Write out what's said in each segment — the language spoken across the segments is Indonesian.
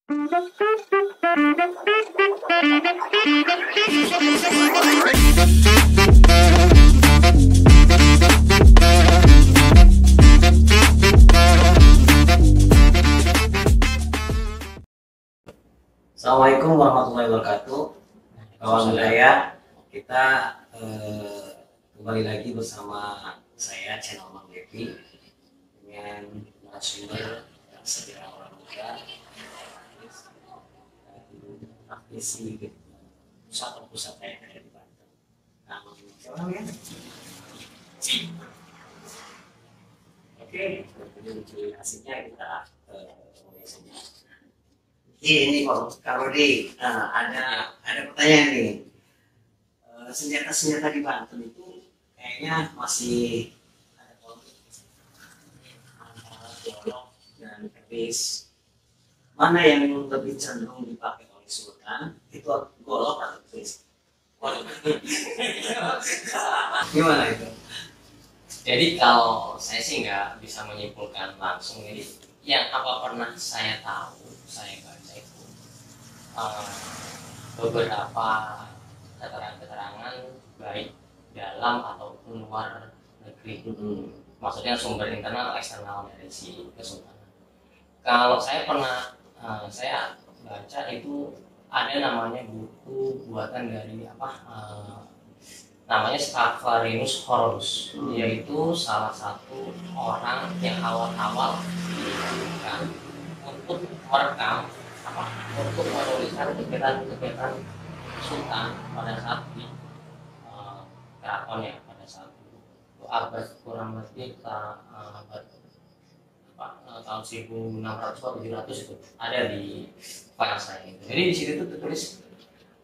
Assalamualaikum warahmatullahi wabarakatuh. Kawan budaya, kita kembali lagi bersama saya channel Mang Devi dengan narasumber yang sejarah orang muda, praktisi pusat yang ada di Banten. Nah, siapa namanya? Oke, jadi hasilnya kita mulai saja. Ini Kak Rudi, ada pertanyaan nih. Senjata-senjata di Banten itu kayaknya masih ada konflik antara golok dan keris. Mana yang lebih cenderung dipakai oleh Sultan? Itu golok atau keris? Gimana itu? Jadi kalau saya sih nggak bisa menyimpulkan langsung. Jadi yang apa pernah saya tahu, saya baca itu beberapa keterangan baik dalam ataupun luar negeri. Maksudnya sumber internal atau eksternal dari si kesultanan. Kalau saya pernah saya baca itu ada namanya buku buatan dari namanya Scavarinus Horus, yaitu salah satu orang yang awal-awal digunakan untuk merekam untuk menuliskan kegiatan Sultan pada saat di keratonnya pada saat itu abad kurang lebih abad tahun 1600 atau 700 itu ada di file saya itu. Jadi di situ tuh tertulis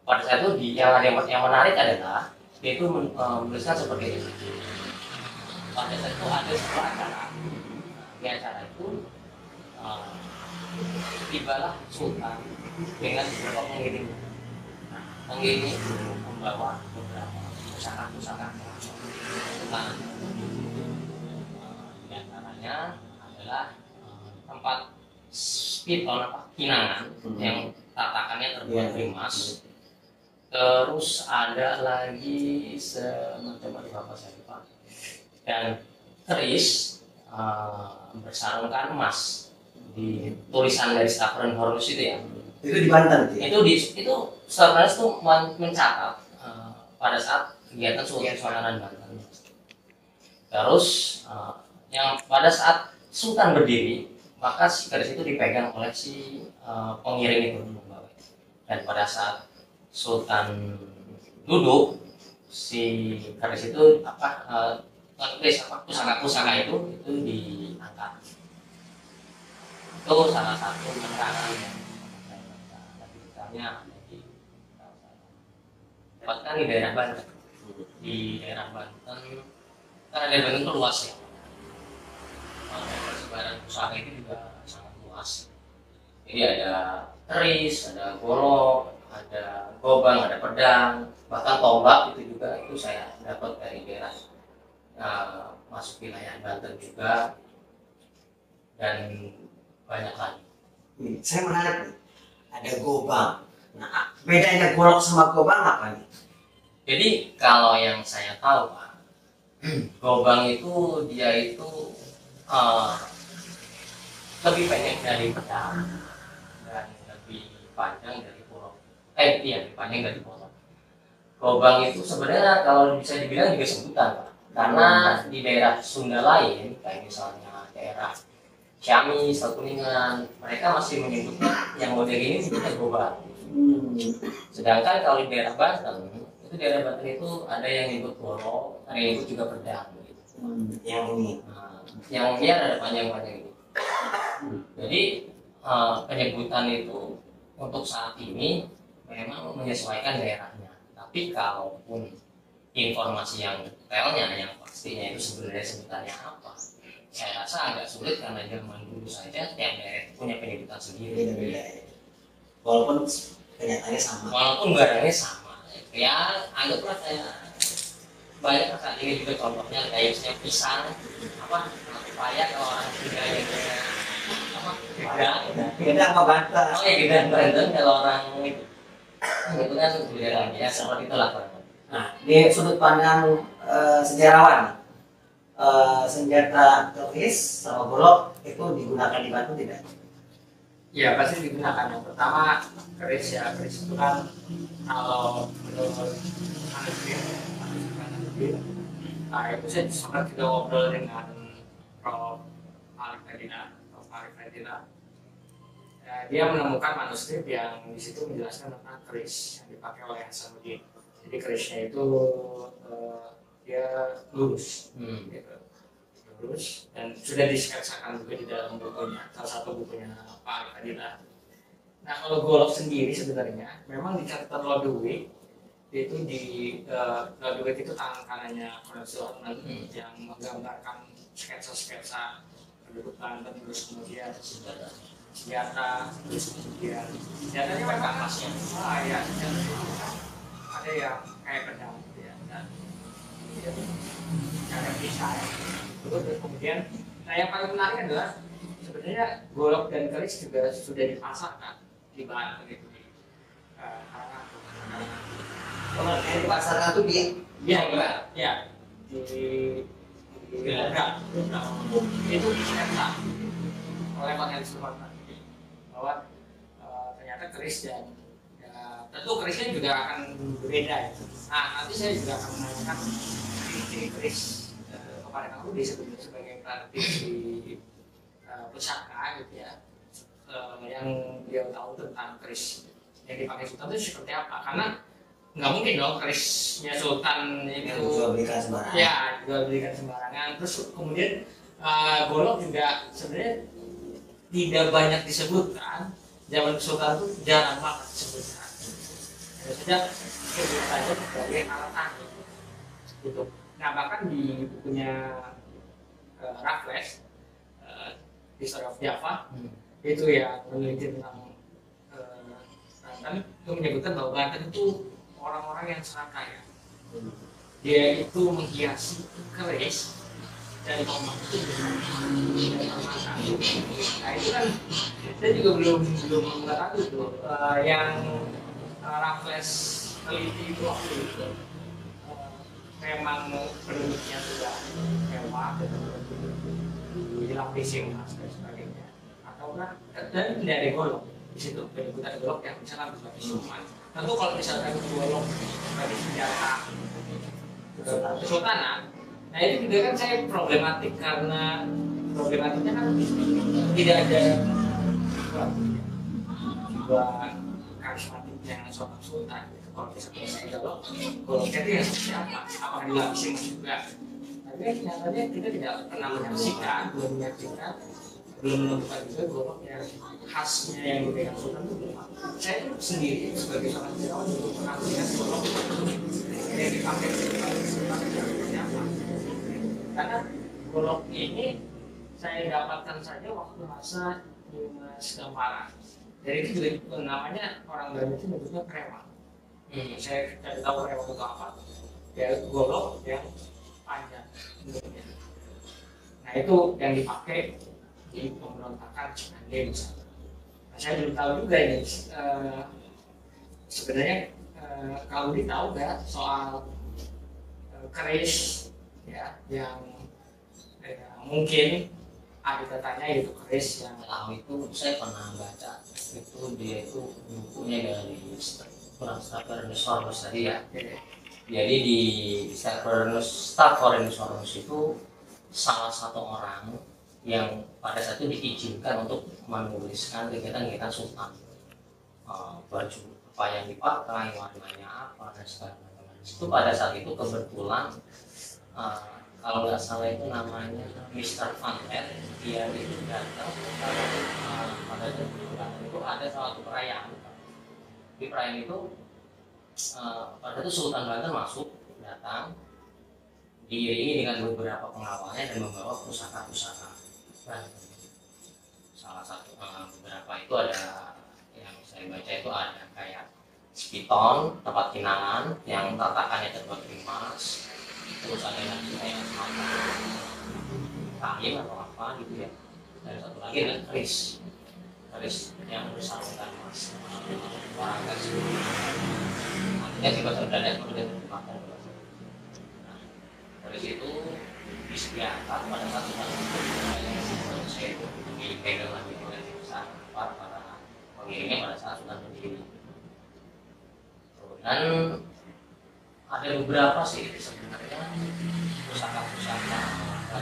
pada saat itu yang menarik adalah dia itu menuliskan seperti ini. Pada saat itu ada sebuah acara. Di acara itu tibalah Sultan dengan beberapa pengiring. Pengiring itu membawa beberapa pusaka-pusaka Sultan. Di antaranya adalah tempat pinangan yang tatakannya terbuat dari emas. Terus ada lagi semacam apa saya lupa. Dan keris bersarungkan emas di tulisan dari Scavarinus Horus itu ya. Itu di Banten ya? Itu Scavarinus itu mencatat pada saat kegiatan Sultanan Banten. Terus yang pada saat Sultan berdiri, maka si keris itu dipegang oleh si pengiring itu membawa. Dan pada saat Sultan duduk, si keris itu pusaka-pusaka itu diangkat. Itu salah satu keterangan yang misalnya dapatkan di daerah Banten. Di daerah Banten, karena daerah Banten itu luas ya. Persebaran pusaka itu juga sangat luas. Jadi ada keris, ada golok, ada gobang, ada pedang, bahkan tombak itu juga itu saya dapat dari daerah masuk wilayah Banten juga, dan banyak lagi. Saya menarik nih, ada gobang. Nah, bedanya golok sama gobang apa nih? Jadi kalau yang saya tahu Pak, gobang itu dia itu lebih pendek dari pedang dan lebih panjang dari golok. Lebih panjang dari golok. Gobang itu sebenarnya kalau bisa dibilang juga sebutan Pak. Karena di daerah Sunda lain, kayak misalnya daerah Ciamis, Kuningan, mereka masih menyebutnya yang model ini sebutnya gobang. Sedangkan kalau di daerah Banten, itu ada yang nyebut golok, ada yang nyebut juga pedang. Yang ini. Yang biar ada panjang-panjang itu. Jadi penyebutan itu untuk saat ini memang menyesuaikan daerahnya. Tapi kalaupun informasi yang detailnya, yang pastinya itu sebenarnya sebutannya apa, saya rasa agak sulit karena zaman dulu saja tiap daerah punya penyebutan sendiri. Walaupun kenyataannya sama. Walaupun barangnya sama. Ya anggaplah saya banyak saat ini juga contohnya kayak misalnya pisang, pepaya kalau orang Sunda yang Beda sama Banten. Oh ya Gedang Banten kalau orang itu kan beda lagi ya seperti itulah. Nah, di sudut pandang sejarawan, senjata keris sama golok itu digunakan di Banten tidak? Ya pasti digunakan. Yang pertama keris ya, keris itu kan kalau menurut manuskrip, nah itu saya sempat juga ngobrol dengan Prof. Arif Fadila. Ya, dia menemukan manuskrip yang di situ menjelaskan tentang keris yang dipakai oleh Hasanuddin. Jadi kerisnya itu dia lurus, gitu. Lurus dan sudah disketsakan juga di dalam bukunya, salah satu bukunya Pak Arif Fadila. Nah kalau golok sendiri sebenarnya memang di catatan Lodewijk itu di Lodewijk itu tangan kanannya Kolonel Suharman yang menggambarkan sketsa-sketsa penduduk Banten, terus kemudian senjata, terus kemudian senjatanya memang khasnya. Ya senjata ada yang kayak pedang ya, dan ada pisau. Terus kemudian, nah yang paling menarik adalah sebenarnya golok dan keris juga sudah dipasarkan di Banten itu di Kalau yang dipasarkan itu di Beograd itu disketsa oleh Kolonel Suharman bahwa ternyata keris dan ya, tentu kerisnya juga akan berbeda ya. Nah nanti saya juga akan menanyakan ciri keris kepada Kang Rudi sebagai praktisi pusaka gitu ya, yang dia tahu tentang keris yang dipakai Sultan itu seperti apa, karena nggak mungkin dong kerisnya Sultan itu jual belikan sembarangan. Ya jual belikan sembarangan. Terus kemudian golok juga sebenarnya tidak banyak disebutkan. Zaman Sultan itu jarang banget disebutkan. Hanya saja disebutkannya sebagai alat tani gitu. Nah bahkan di bukunya Raffles, History of Java, itu yang meneliti tentang Banten, itu menyebutkan bahwa Banten itu orang-orang yang sangat kaya. Dia itu menghiasi keris dan tomat itu dengan permata. Nah itu kan saya juga belum mengetahui itu yang Raffles teliti itu waktu itu memang penduduknya sudah mewah dan dilapisi emas dan sebagainya, ataukah dan tidak ada golok di situ, penyebutan golok yang misalkan berlapis emas. Tentu kalau misalkan golok dari senjata kesultanan, nah itu juga kan saya problematik karena problematiknya kan tidak ada jiwa karismatiknya seorang sultan. Kalau misalkan saya goloknya itu yang seperti apa? Apakah dilapisi emas juga? Tapi nyatanya kita tidak pernah belum menyaksikan, belum menemukan juga golok yang khasnya yang dipegang sultan itu belum. Saya itu sendiri sebagai seorang sejarawan belum pernah melihat golok yang dipakai seperti apa. Karena golok ini saya dapatkan saja waktu masa Dimas Gampara. Jadi itu juga namanya orang Belanda itu menyebutnya krewang. Saya tidak tahu krewang itu apa. Ya golok yang panjang. Nah itu yang dipakai di pemberontakan Cimande misalnya. Nah, saya belum tahu juga ini sebenarnya kalau tahu nggak soal keris ya yang mungkin ada katanya itu keris yang Tahu itu saya pernah baca itu dia itu bukunya dari Stavronis tadi ya. Jadi di Stavronis itu salah satu orang yang pada saat itu diizinkan untuk menuliskan kegiatan-kegiatan sultan, baju apa yang dipakai, warnanya apa dan segala macam. Itu pada saat itu kebetulan kalau nggak salah itu namanya Mr. Van Der, dia itu datang pada itu ada salah satu perayaan. Di perayaan itu pada itu Sultan Banten masuk datang diiringi dengan beberapa pengawalnya dan membawa pusaka-pusaka. Salah satu beberapa itu ada yang saya baca itu ada kayak spiton tempat kinangan yang tatakannya terbuat dari emas, terus ada yang kayak semacam kain atau apa gitu ya, dan satu lagi adalah keris yang bersangkutan mas orang kasih artinya di bahasa Belanda kemudian terjemahkan ke bahasa nah keris itu disediakan pada satu saya itu dipegang lagi oleh para pengirimnya pada saat Sultan berdiri. Dan ada beberapa sih sebenarnya pusaka-pusaka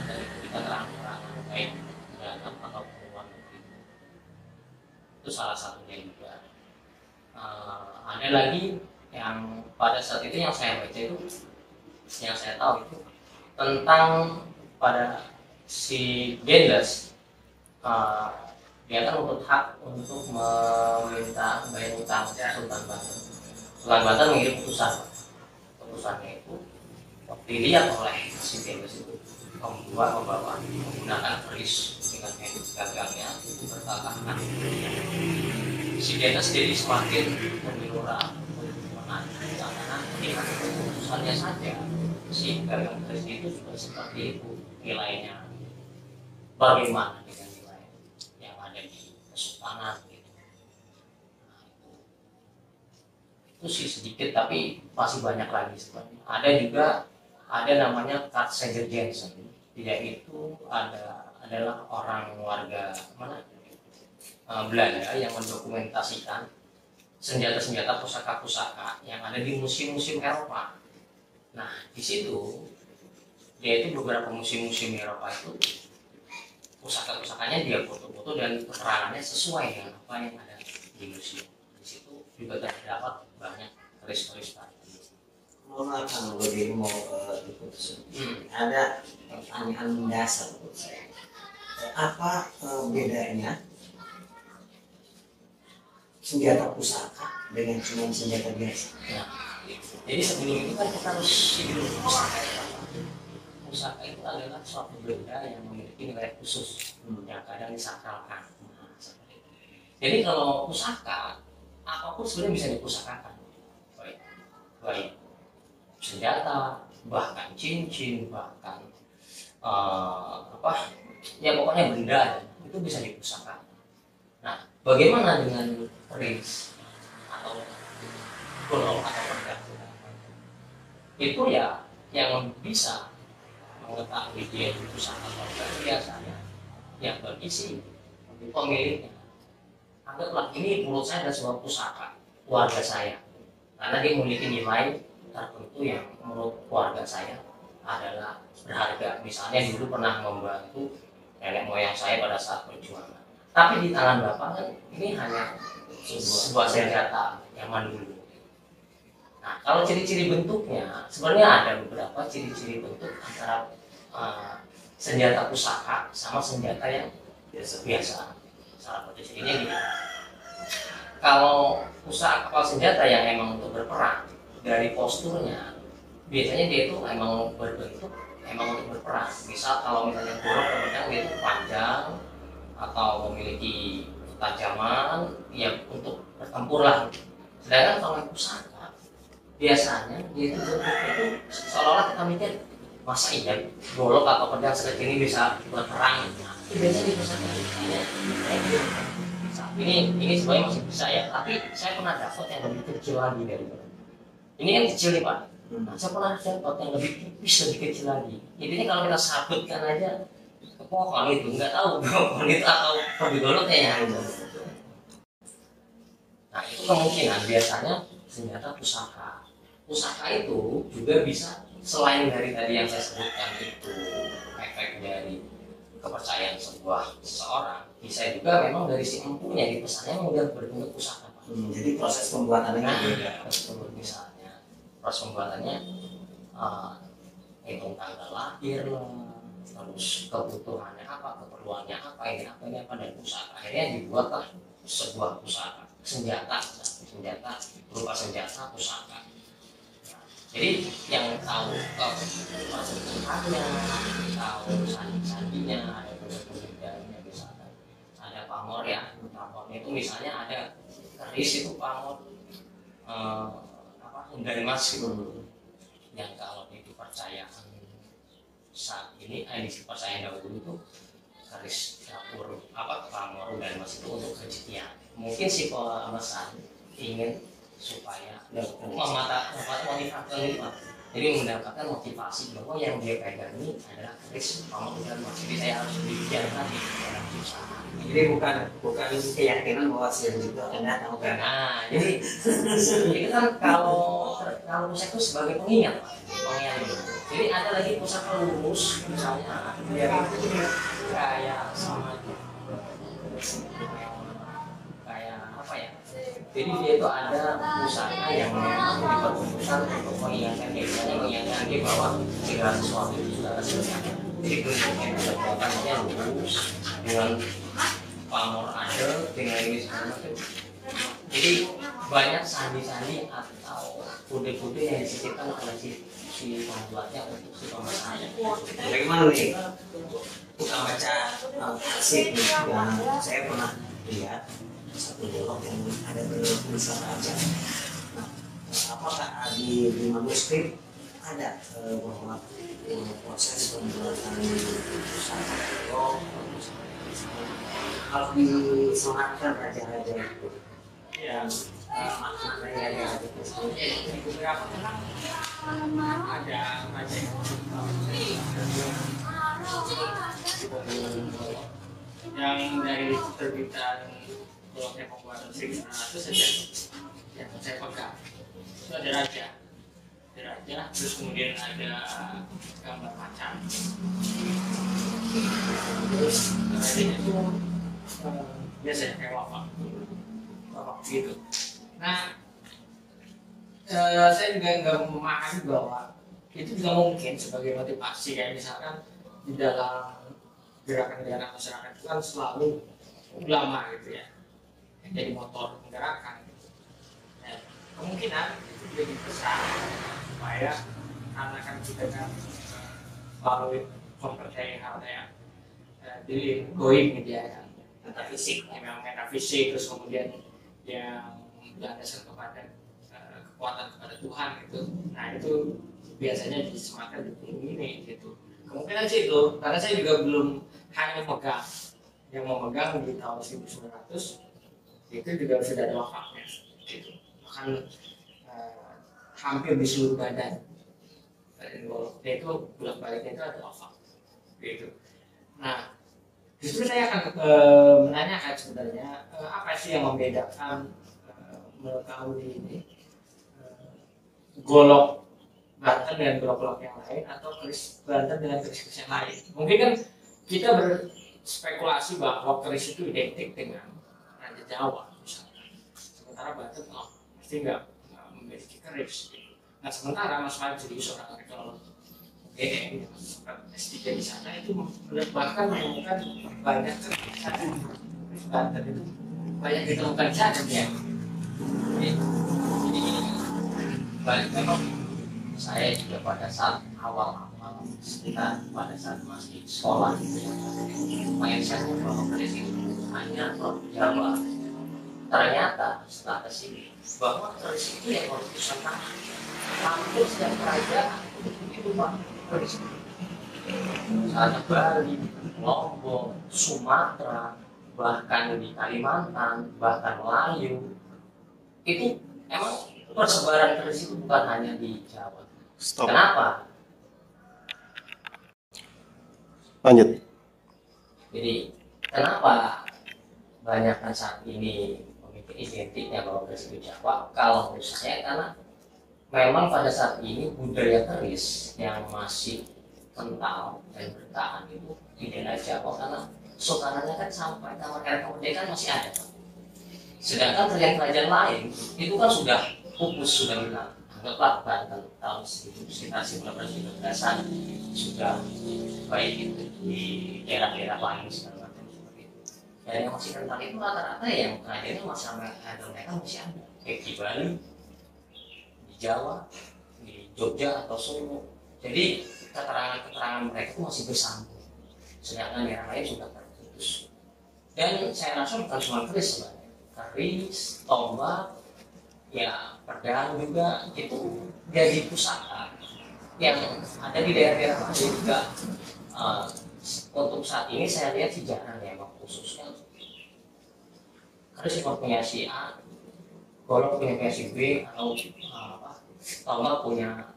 dari kita terang-terangan baik dalam atau luar negeri itu salah satunya juga. Ada lagi yang pada saat itu yang saya baca itu yang saya tahu itu tentang pada si Genghis dia kan untuk hak untuk meminta bayar utang Sultan Banten. Sultan Banten mengirim putusannya itu dilihat oleh si Genghis itu membawa menggunakan keris dengan gagangnya itu bertatangan. Si Genghis jadi semakin menggelora karena melihat putusannya saja si gagang keris itu sudah seperti itu nilainya. Bagaimana dengan nilai yang ada di kesultanan gitu. Nah, itu sih sedikit tapi masih banyak lagi sebenarnya. Ada juga namanya Carl Sager Jensen. Dia itu adalah orang warga mana Belanda yang mendokumentasikan senjata-senjata pusaka-pusaka yang ada di museum-museum Eropa. Nah di situ dia itu beberapa museum-museum Eropa itu pusaka-pusakanya dia foto-foto dan keterangannya sesuai dengan apa yang ada di museum. Di situ juga terdapat banyak keris-keris tadi. Mohon maaf kalau begini mau diputus. Ada pertanyaan mendasar menurut saya. Apa bedanya senjata pusaka dengan cuma senjata biasa? Nah, jadi sebelum itu kan kita harus dulu pusaka itu adalah suatu benda yang memiliki nilai khusus yang kadang disakralkan. Jadi kalau pusaka apapun sebenarnya bisa dipusakakan, baik senjata, bahkan cincin, bahkan ya pokoknya benda itu bisa dipusakakan. Nah, bagaimana dengan keris atau golok atau pedang? Itu ya yang bisa mengetahui dia itu pusaka atau enggak biasanya yang berisi pemiliknya. Anggaplah ini menurut saya adalah sebuah pusaka keluarga saya karena dia memiliki nilai tertentu yang menurut keluarga saya adalah berharga. Misalnya dulu pernah membantu nenek moyang saya pada saat perjuangan. Tapi di tangan bapak kan ini hanya sebuah senjata zaman dulu. Nah, kalau ciri-ciri bentuknya, sebenarnya ada beberapa ciri-ciri bentuk antara senjata pusaka sama senjata yang biasa. Salah satu cirinya gini. Kalau pusaka kapal senjata yang emang untuk berperang, dari posturnya, biasanya dia itu emang berbentuk emang untuk berperang. Misal kalau misalnya golok atau pedang dia itu panjang atau memiliki ketajaman, ya untuk bertempur lah. Sedangkan kalau pusaka biasanya dia itu bentuknya itu seolah-olah kita mikir masa iya golok atau pedang sekecil ini bisa berperang. Nah, itu biasanya di pusaka ini sebenarnya masih bisa ya, tapi saya pernah dapat yang lebih kecil lagi dari itu. Ini kan kecil nih Pak. Nah, saya pernah dapat yang lebih tipis, lebih kecil lagi. Intinya kalau kita sabutkan aja ke pohon itu nggak tahu pohon itu atau goloknya ya. Nah itu kemungkinan biasanya senjata pusaka. Pusaka itu juga bisa selain dari tadi yang saya sebutkan itu efek dari kepercayaan seseorang, bisa juga memang dari si empunya dipesannya udah berbentuk pusaka. Jadi proses pembuatannya beda. Misalnya proses pembuatannya hitung tanggal lahir lah, terus kebutuhannya apa, keperluannya apa, ini apa dan pusaka. Akhirnya dibuatlah sebuah pusaka, senjata berupa senjata pusaka. Jadi yang tahu bentukannya, tahu sandinya, ada bentuk-bentuknya, misalnya ada pamor ya, pamor itu misalnya ada keris itu pamor dari emas gitu, yang kalau di kepercayaan saat ini, di kepercayaan dahulu itu keris dapur pamor dan mas itu untuk rezekian. Mungkin si pemesan ingin supaya motivasi, jadi mendapatkan motivasi bahwa yang dia pegang ini adalah keris pamor dan mas, jadi saya harus dibiarkan di dalam usaha. Jadi bukan keyakinan bahwa saya juga tahu kan. Nah, jadi itu kan kalau saya itu sebagai pengingat, pengingat itu. Jadi ada lagi pusaka lurus, misalnya dia itu kayak sama kayak apa ya? Jadi dia itu ada pusaka yang memang diperuntukkan untuk mengingatkan dia, mengingatkan dia bahwa segala sesuatu itu sudah selesai. Jadi bentuknya itu bentuknya lurus dengan pamor ada dengan ini segala macam. Jadi banyak sandi-sandi atau kode-kode yang disisipkan oleh si pembuatnya untuk si pemesannya. Bagaimana nih? Kita baca arsip yang saya pernah lihat satu blog yang ada tulisan aja. Nah, apakah di manuskrip ada bahwa proses pembuatan pusaka blog kalau disematkan raja-raja itu yang maknanya yang ada di beberapa memang ada raja yang dari terbitan blognya pembuatan 1600 saja yang saya pegang itu ada raja, terus kemudian ada gambar macan, terus rajanya itu biasanya kayak wafak gitu. Nah, saya juga nggak memahami bahwa itu juga mungkin sebagai motivasi, kayak misalkan di dalam gerakan-gerakan masyarakat itu kan selalu ulama gitu ya, yang jadi motor penggerakkan gitu. Nah, kemungkinan itu jadi besar supaya karena kan kita kan selalu mempercayai hal yang di goib gitu ya, metafisik, yang memang metafisik, terus kemudian yang berdasarkan kepada kekuatan kepada Tuhan gitu. Nah itu biasanya disematkan di gunung ini gitu. Kemungkinan sih itu, karena saya juga belum hanya memegang, yang memegang di tahun 1900 itu juga sudah ada wakafnya gitu. Bahkan hampir di seluruh badan goloknya itu bolak baliknya itu ada wakaf gitu. Nah justru saya akan menanyakan sebenarnya apa sih yang membedakan mengetahui ini golok Banten dengan golok-golok yang lain atau keris Banten dengan keris-keris yang lain. Mungkin kan kita berspekulasi bahwa keris itu identik dengan Raja Jawa misalnya, sementara Banten pasti nggak memiliki keris. Nah sementara Mas Malik jadi seorang arkeolog UGM, S3 di sana itu bahkan menemukan banyak keris Banten itu banyak ditemukan di sana ya. Jadi balik memang saya juga pada saat awal-awal sekitar pada saat masih sekolah mindsetnya bahwa keris itu hanya produk Jawa. Ternyata setelah kesini bahwa keris itu yang produk Nusantara. Hampir setiap kerajaan itu Pak keris. Misalnya Bali, Lombok, Sumatera, bahkan di Kalimantan, bahkan Melayu, itu emang persebaran keris itu bukan hanya di Jawa. Stop. Kenapa? Lanjut. Jadi kenapa banyak kan saat ini memiliki identiknya bahwa keris itu Jawa? Kalau menurut saya karena memang pada saat ini budaya keris yang masih kental dan bertahan itu di daerah Jawa karena sultanannya kan sampai era kemerdekaan masih ada. Sedangkan kerajaan-kerajaan lain itu kan sudah pupus, sudah hilang. Anggaplah Banten tahun sekitar 1913-an sudah baik itu di daerah-daerah lain segala macam seperti itu. Dan yang masih kental itu rata-rata yang kerajaannya masih ada, mereka masih ada. Kayak di Bali, di Jawa, di Jogja atau Solo. Jadi keterangan-keterangan mereka itu masih bersambung. Sedangkan daerah lain sudah terputus. Dan saya rasa bukan cuma keris sebenarnya. Keris, tombak, ya pedang juga itu jadi pusaka yang ada di daerah-daerah lain juga untuk saat ini saya lihat sih jarang ya Bang, khususnya karena cuma punya si A, golok punya si B, atau tombak punya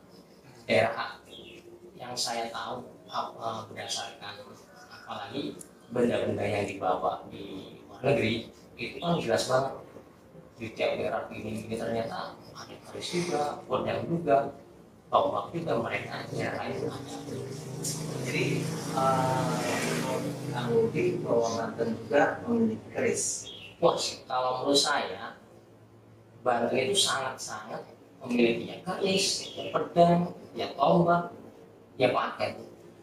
daerah A. Yang saya tahu berdasarkan apalagi benda-benda yang dibawa di luar negeri itu kan jelas banget di tiap daerah ini ternyata ada keris juga, pedang juga, tombak juga, mereka daerah itu ada. Jadi Kang Rudi bahwa Banten juga memiliki keris. Wah, kalau menurut saya Banten itu sangat-sangat memiliki ya keris, ya pedang, ya tombak, ya paket.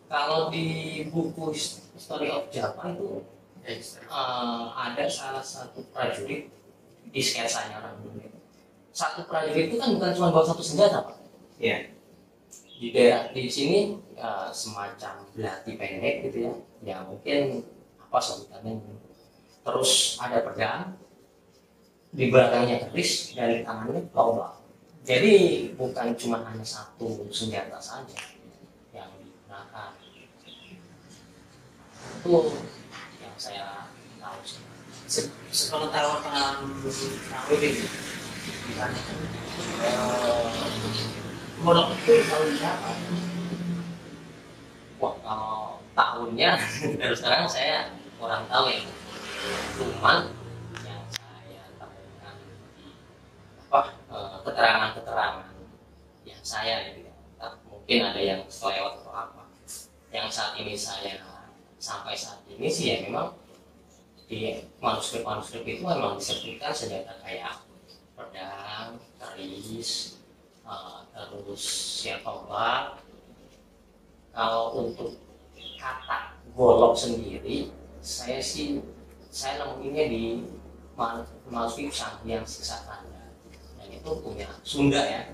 Kalau di buku History of Japan itu ada salah satu prajurit di sketsanya orang dulu. Satu prajurit itu kan bukan cuma bawa satu senjata, Pak. Iya. Di daerah di sini semacam belati pendek gitu ya, ya mungkin apa sebutannya. Terus ada pedang, di belakangnya keris, dan di tangannya tombak. Jadi bukan cuma hanya satu senjata saja yang digunakan. Itu yang saya tahu sih. Sepengetahuan Kang Rudi, misalnya golok itu tahun berapa? Wah, kalau tahunnya terus terang saya kurang tahu ya. Cuman yang saya temukan di keterangan-keterangan yang saya gitu ya, mungkin ada yang selewat atau apa. Yang saat ini saya sampai saat ini sih ya memang di manuskrip itu memang disebutkan senjata kayak pedang, keris, terus ya tombak. Kalau untuk kata golok sendiri, saya nemuinnya di manuskrip Sang Hyang Siksakanda, dan itu punya Sunda ya.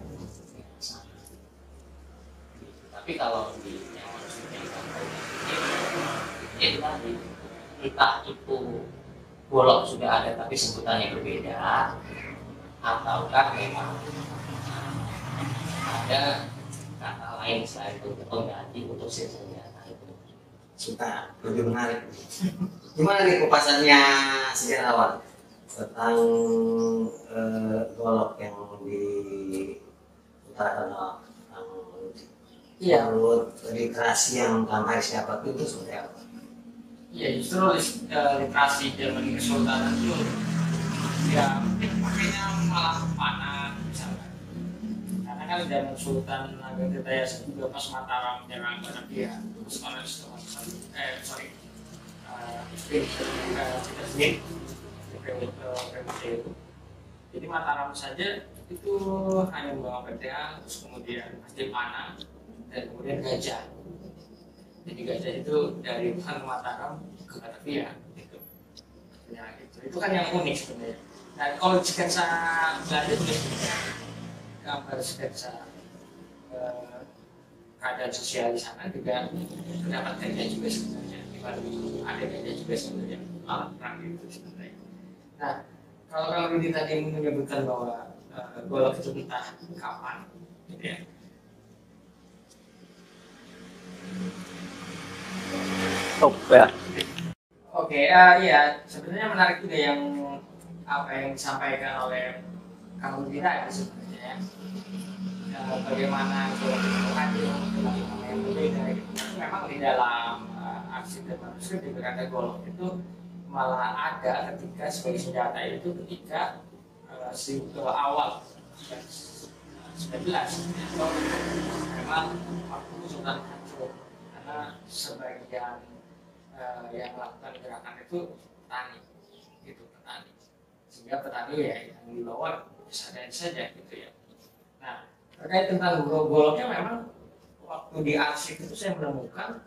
Tapi kalau di yang manuskrip yang itu tadi, entah itu golok sudah ada tapi sebutannya berbeda, ataukah memang ada kata lain selain itu pengganti untuk senjata itu. Suka, lebih menarik. Gimana nih kupasannya sejarawan tentang golok yang diutarakan Kang Rudi? Iya. Menurut literasi yang Kang Haris dapat itu seperti apa? Iya, justru literasi zaman Kesultanan itu ya mungkin pakainya malah panah misalkan. Karena kan zaman Sultan Agung Tirtayasa juga pas Mataram menyerang Batavia, terus oleh jadi Mataram saja itu hanya membawa pedang, terus kemudian pasti panah, dan kemudian gajah. Jadi gajah itu dari Wuhan ke Mataram ke Batavia gitu. Ya, itu kan yang unik sebenarnya. Nah, kalau sketsa Belanda juga gambar sketsa keadaan sosial di sana juga terdapat gajah juga sebenarnya. Ada gajah juga sebenarnya, alat perang itu sebenarnya. Nah, kalau Rudi tadi menyebutkan bahwa golok itu entah kapan, gitu ya. Ya. Oke, iya sebenarnya menarik juga yang apa yang disampaikan oleh Kang Rudi tadi sebenarnya ya. Bagaimana golok itu hadir, bagaimana yang berbeda gitu. Memang di dalam arsip dan manuskrip juga kata golok itu malah ada ketika sebagai senjata itu ketika awal 19 memang waktu Sultan hancur karena sebagian yang melakukan gerakan itu petani gitu, petani, sehingga petani ya yang di bawah sadar saja gitu ya. Nah, terkait tentang goloknya memang waktu di arsip itu saya menemukan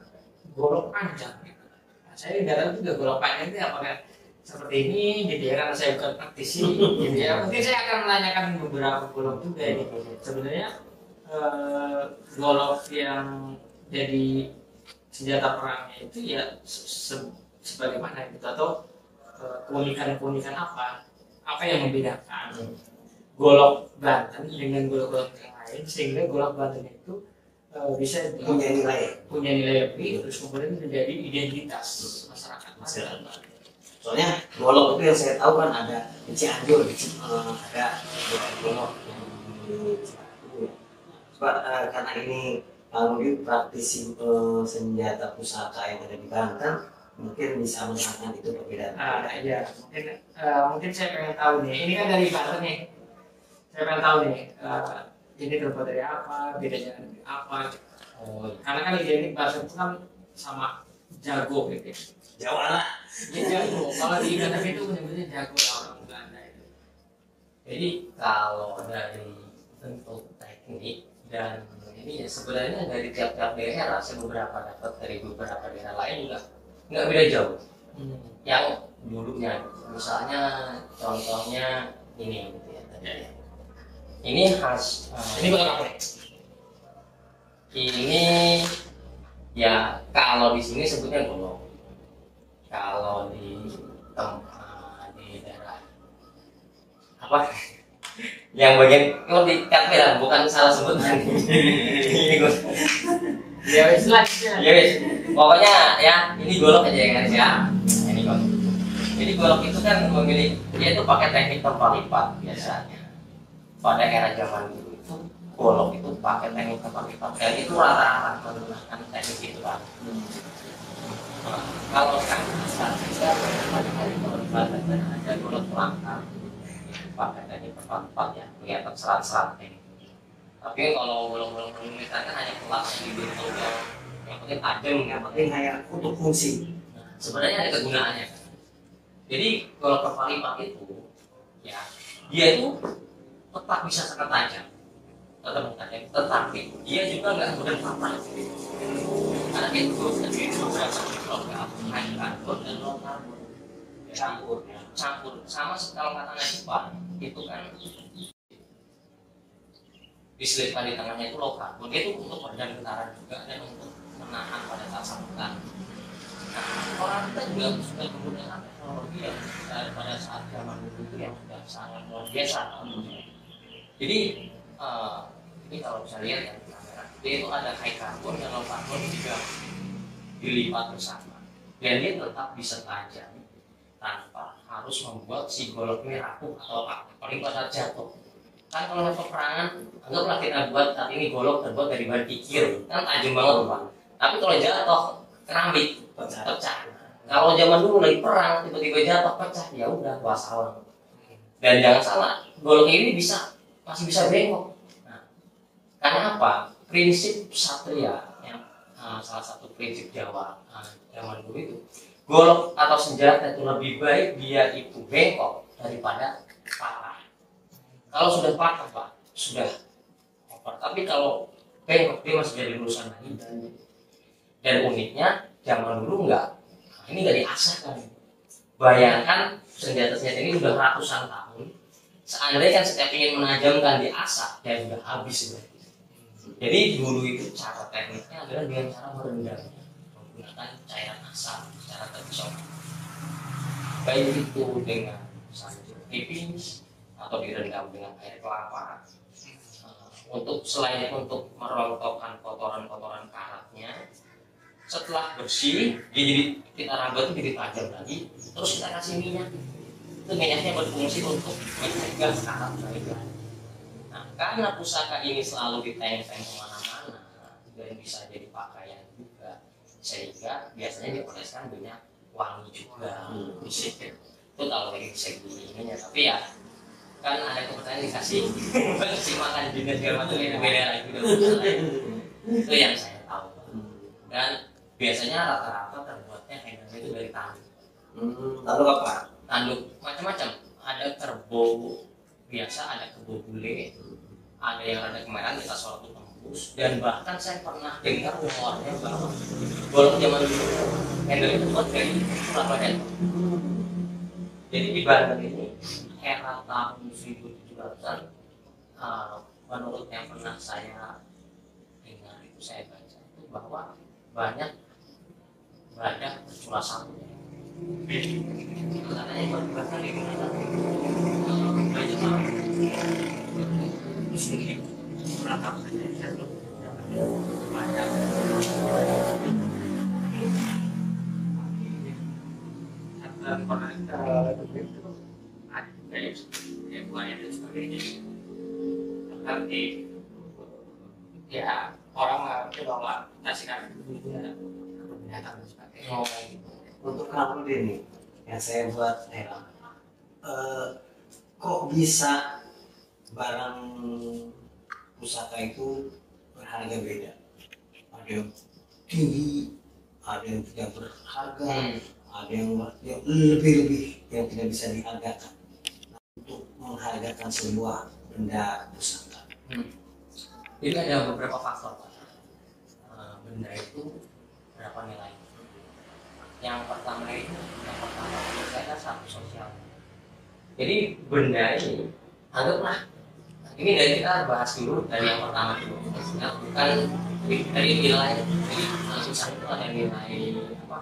golok panjang gitu. Nah, saya tidak tahu juga golok panjang itu apakah seperti ini gitu ya, karena saya bukan praktisi gitu ya. Mungkin saya akan menanyakan beberapa golok juga gitu. Sebenarnya golok yang jadi senjata perangnya itu ya sebagaimana gitu, atau keunikan apa yang membedakan golok Banten dengan golok-golok yang lain, sehingga golok Banten itu bisa punya nilai lebih, terus kemudian menjadi identitas masyarakat. Soalnya golok itu yang saya tahu kan ada di Cianjur, ada golok di Cianjur. Karena ini mungkin praktisi senjata pusaka yang ada di Banten, mungkin bisa menerangkan itu perbedaan. Iya, mungkin saya pengen tahu nih. Ini kan dari Banten nih. Saya pengen tahu nih. Ini terbuat dari apa, bedanya apa? Karena kan identik Banten itu kan sama jago gitu. Jawa lah. Ya jago. Kalau di Banten itu benar-benar jago orang Belanda itu. Jadi kalau dari bentuk teknik dan ini ya sebenarnya dari tiap-tiap daerah, saya beberapa dapat dari beberapa daerah lain juga nggak beda jauh. Yang dulunya, misalnya contohnya ini gitu ya tadi. Ini khas. Ini bukan apa nih? Ini ya kalau di sini sebutnya golok. Kalau di tempat di daerah apa? Yang bagian kalau di Katwira bukan salah sebut. Ini gue. Ya wes selanjutnya. Ya wes. Pokoknya ya ini golok aja ya guys ya. Ini golok. Jadi golok itu kan memiliki dia itu pakai teknik tempat lipat biasanya. Pada era zaman dulu itu golok itu pakai teknik tempat lipat dan itu rata-rata menggunakan teknik itu kan. Kalau sekarang kita pada hari golok ada golok pelangkar pakai teknik tempat lipat ya, kelihatan serat-serat ini. Tapi kalau golok-golok militer kan hanya kelas yang dibentuk yang penting tajam, Yang penting kayak untuk fungsi. sebenarnya ada kegunaannya. Jadi golok tempat lipat itu ya dia itu tetap bisa sangat tajam, tetapi dia juga nggak mudah patah. Karena itu terdiri beberapa logam, high carbon dan low carbon. Campur sama kalau katanya Jepang itu kan diselipkan di tangannya itu low carbon, dia itu untuk meredam getaran juga dan untuk menahan pada saat sabutan. Nah, orang kita juga sudah menggunakan teknologi yang pada saat zaman dulu itu yang sudah sangat luar biasa. Jadi ini kalau bisa lihat ya di kamera, dia itu ada high carbon dan low carbon juga dilipat bersama, dan dia tetap bisa tajam tanpa harus membuat si golok ini rapuh atau paling pada jatuh. Kan kalau peperangan, anggaplah kita buat saat ini golok terbuat dari bahan kikir, kan tajam banget tuh Pak. Tapi kalau jatuh keramik pecah. Kalau zaman dulu lagi perang tiba-tiba jatuh pecah, ya udah wassalam. Dan jangan salah, golok ini masih bisa bengkok. Nah, karena apa? Prinsip satria yang salah satu prinsip Jawa zaman dulu itu, golok atau senjata itu lebih baik dia itu bengkok daripada patah. Kalau sudah patah Pak, sudah over. Tapi kalau bengkok dia masih jadi lulusan lagi. Dan uniknya zaman dulu ini nggak diasah kan. Bayangkan senjata-senjata ini udah ratusan tahun. Seandainya kan setiap ingin menajamkan diasah, ya sudah habis berarti. Jadi dulu itu cara tekniknya adalah dengan cara merendamnya menggunakan cairan asam secara tradisional. Baik itu dengan misalnya tipis atau direndam dengan air kelapa. Selain untuk merontokkan kotoran-kotoran karatnya, setelah bersih, kita raba itu jadi tajam lagi, terus kita kasih minyak. Itu minyaknya berfungsi untuk mencegah karat lainnya. Nah, karena pusaka ini selalu ditempel kemana-mana dan bisa jadi pakaian juga, sehingga biasanya dioleskan minyak wangi juga. Itu kalau dari segi ininya, tapi ya kan ada kepercayaan dikasih bersih makan juga segala macam itu beda lagi itu yang saya tahu. Dan biasanya rata-rata terbuatnya handle itu dari tanduk. Tanduk apa? Tanduk macam-macam. Ada kerbau biasa, ada kerbau bule, ada yang rada kemarin kita suatu tembus, dan bahkan saya pernah dengar rumornya bahwa golok zaman dulu handle itu terbuat dari tulang badan. Jadi di Banten ini era tahun 1700-an, menurut yang pernah saya dengar itu saya baca itu bahwa banyak badak cuma satu. Katanya bahkan digunakan banyak banget. Terus ini beratap saja. Nanti ya orang mengerti bahwa Tasik-Tasik itu ada kebun binatang dan sebagainya. Oh, Untuk kamu ini yang saya buat heran, kok bisa barang pusaka itu berharga beda? Ada yang tinggi, ada yang tidak berharga, ada yang lebih-lebih yang tidak bisa dihargakan. Nah, untuk menghargakan sebuah benda pusaka, Jadi ada beberapa faktor Pak. Benda itu berapa nilai? Yang pertama menurut saya satu sosial. Jadi benda ini anggaplah ini dari kita bahas dulu dari yang pertama dulu. Bukan dari nilai. Jadi susah itu ada nilai apa?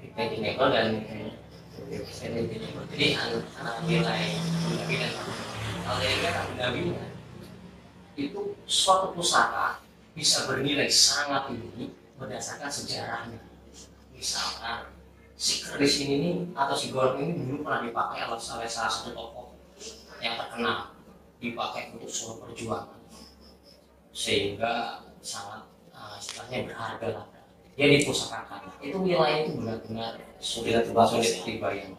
Imaginable dan jadi nilai benda dan kalau dari benda itu suatu pusaka bisa bernilai sangat tinggi berdasarkan sejarahnya. Misalkan si keris ini nih, atau si golok ini dulu pernah dipakai oleh salah satu tokoh yang terkenal, dipakai untuk suatu perjuangan sehingga sangat istilahnya berharga lah. Dia dipusakakan. Itu nilainya itu benar-benar sulit dibayang.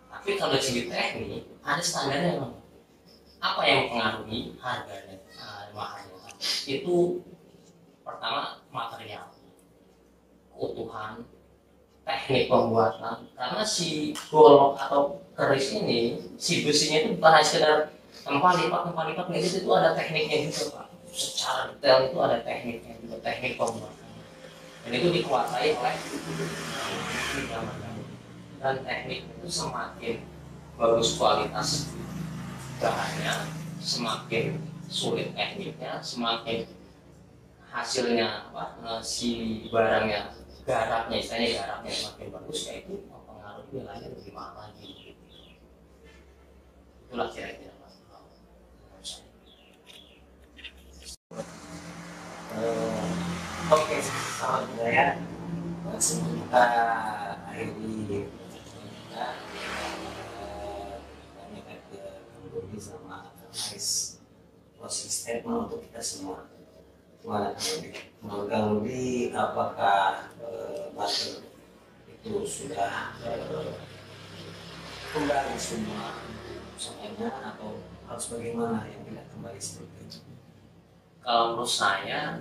Tapi kalau segi teknik ada standarnya memang. Apa yang mempengaruhi harganya? Mahalnya itu pertama material, keutuhan, teknik pembuatan. Karena si golok atau keris ini, si besinya itu bukan hanya sekedar tempat lipat itu ada tekniknya juga Pak. Secara detail itu ada tekniknya juga, teknik pembuatan. Dan itu dikuasai oleh dan teknik itu semakin bagus kualitas bahannya, semakin sulit tekniknya, semakin hasilnya si barangnya garapnya, istilahnya garapnya semakin bagus, ya itu mempengaruhi nilainya lebih mahal lagi. Itulah kira-kira oke, sahabat budaya, sebelum kita akhiri kita tanyakan ke Budi sama Aris closing statement untuk kita semua. Gimana menurut Kang Budi, apakah Batur itu sudah kembali semua usahanya atau harus bagaimana yang tidak kembali seperti itu? Kalau menurut saya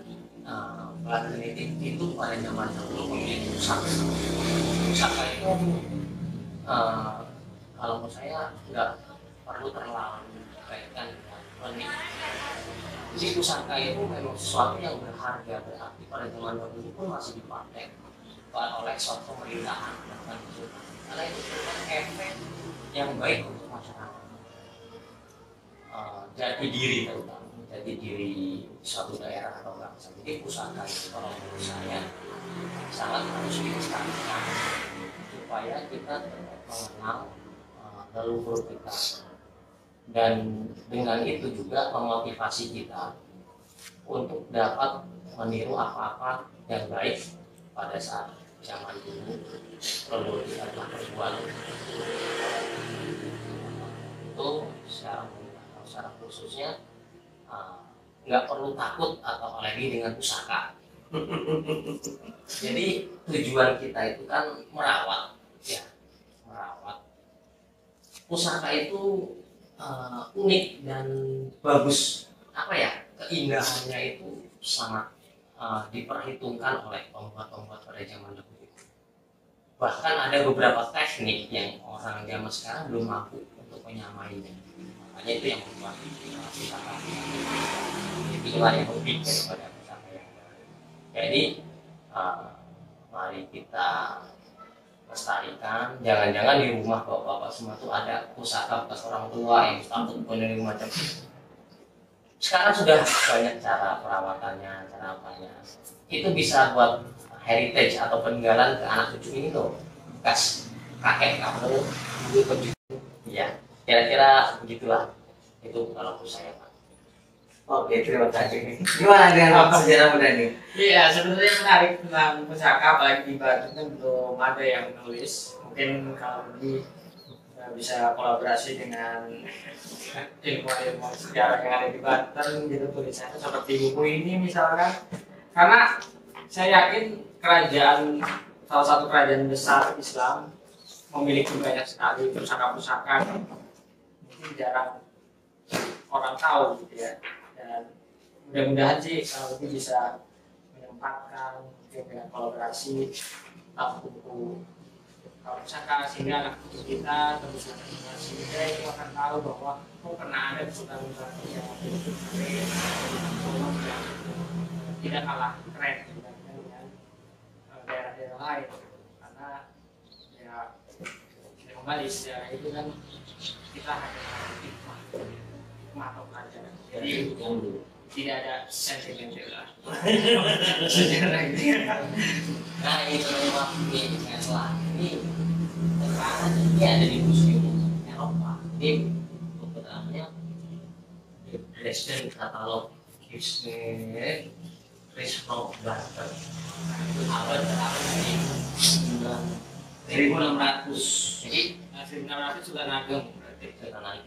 Batur itu pada zaman dahulu memiliki pusaka. Pusaka itu kalau menurut saya nggak perlu terlalu dikaitkan dengan klinik. Jadi pusaka itu memang sesuatu yang berharga, berarti pada zaman dahulu pun masih dipakai oleh suatu pemerintahan bahkan karena itu merupakan efek yang baik untuk masyarakat. Jati diri terutama, jati diri suatu daerah atau bangsa. Jadi pusaka itu kalau menurut saya sangat harus dilestarikan supaya kita mengenal leluhur kita, dan dengan itu juga memotivasi kita untuk dapat meniru apa-apa yang baik pada saat zaman dulu leluhur kita telah berbuat. Itu secara khususnya nggak perlu takut atau alergi dengan pusaka. Jadi tujuan kita itu kan merawat, ya, merawat. Pusaka itu unik dan bagus, apa ya, keindahannya itu sangat diperhitungkan oleh pembuat-pembuat pada zaman dahulu. Bahkan ada beberapa teknik yang orang zaman sekarang belum mampu untuk menyamainya. Makanya itu yang membuat pusaka itulah yang lebih daripada pusaka yang lain. Jadi mari kita lestarikan. Jangan-jangan di rumah bapak-bapak semua tuh ada pusaka bekas orang tua yang status penuh macam. Sekarang sudah banyak cara perawatannya, cara apanya. Itu bisa buat heritage atau peninggalan ke anak cucu ini loh. Bekas kakek kamu, ibu cucu. Ya, kira-kira begitulah. Itu kalau menurut saya Pak. Oke, terima kasih. Gimana dengan sejarah muda ini? Iya, sebenarnya menarik tentang pusaka, apalagi di Batur kan belum ada yang menulis. Mungkin kalau di bisa kolaborasi dengan ilmuwan-ilmuwan sejarah yang ada di Banten gitu, tulisannya seperti buku ini misalkan, karena saya yakin salah satu kerajaan besar Islam memiliki banyak sekali pusaka-pusaka mungkin jarang orang tahu gitu ya, dan mudah-mudahan sih mungkin bisa menyempatkan mungkin dengan kolaborasi buku pusaka sehingga anak cucu kita atau generasi muda itu akan tahu bahwa pernah ada sultan-sultan yang tidak kalah keren dibandingkan dengan daerah-daerah lain, karena ya kembali sejarah itu kan kita hanya hikmah atau pelajaran, jadi tidak ada sentimental lah sejarah itu. Nah itu memang masalah ini terang ini ada di museum Eropa. Ini namanya Dresden Katalog Kirchner Christoph Barter. Itu abad di 1600. Jadi 1600 sudah Ageng berarti.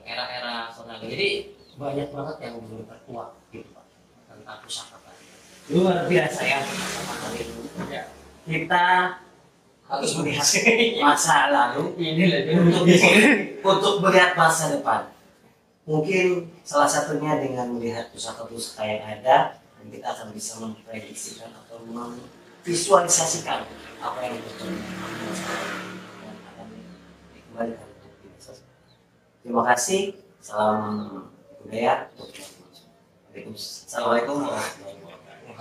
era-era Sultan Ageng. Jadi banyak banget yang belum terkuak gitu Pak tentang pusaka tadi. Luar biasa ya pertama kali Ya. kita harus melihat masa lalu Ini untuk melihat masa depan. Mungkin salah satunya dengan melihat pusaka-pusaka yang ada, dan kita akan bisa memprediksikan atau memvisualisasikan apa yang terjadi dan akan dikembalikan untuk kita. Terima kasih. Salam budaya. Assalamualaikum warahmatullahi wabarakatuh.